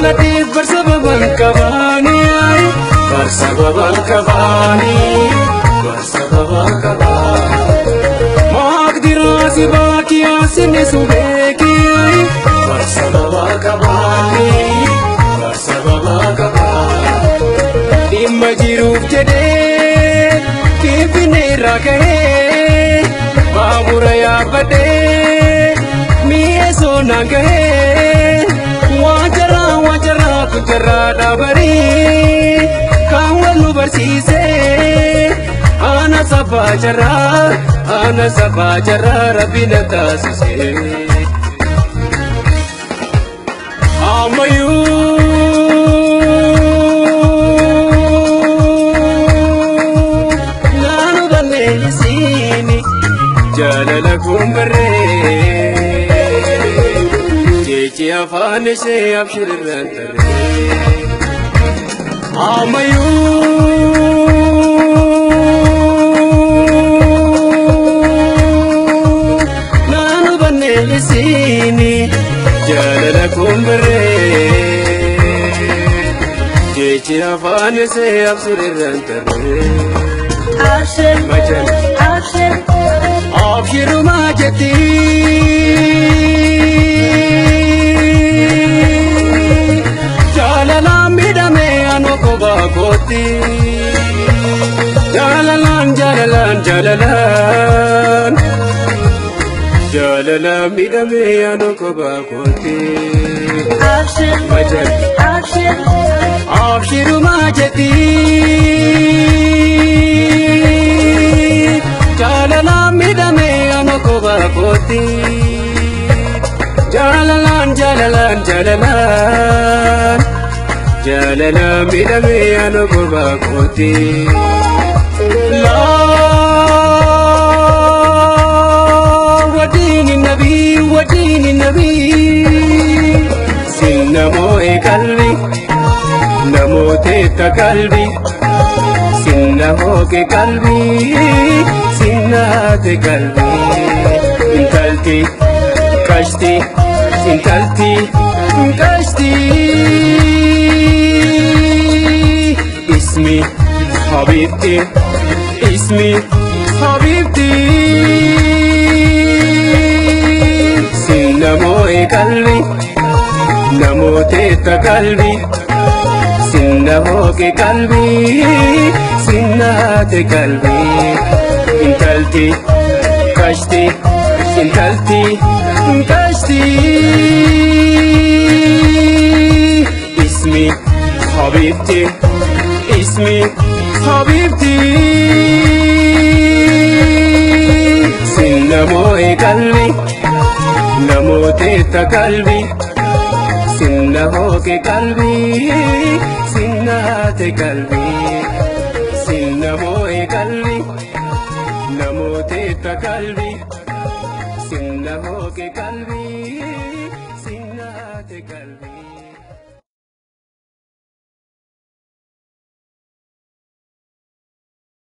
jaalatiif barsababan qabaani barsababan qabaani barsababan qabaani maaqdiraasi baakiyaasi nesubeeki barsababan qabaani barsababan qabaani dhimma jiruuf jedhee Finfinnee irraa ka'ee baabura yaabbatee mi'eessoo naan gahee waanjaraa kujarraa dhaabarii kan wal nu barsiisee ana sabaa jarraa rabbi na taasisee ammayyuu naanu balleessini jaalala kumbarree jechi afaan ishee abshirran tarree ammayyuu naanu balleessini jaalala kumbarree jechi afaan ishee abshirran tarree abshiruma jetti jalalaan midhame ano koba kooti jalalaan midhame ano koba kooti abshiruma jetti jalalaan midhame ano koba kooti jalalaan midhame ano koba kooti laa wadiini nabii sin namo'e qalbi namooteetta qalbi sin namo'e qalbi sin naate qalbi intalti kashti intalti kashti ismi habibti sin namo'e qalbi namooteetta qalbi sin namo'e qalbi sin naate qalbi intalti kashti intalti kashti ismi habibti sin namo'e qalbi namooteetta qalbi sin namo'e qalbi sin naate qalbi sin namo'e qalbi namooteetta qalbi sin namo'e qalbi sin naate qalbi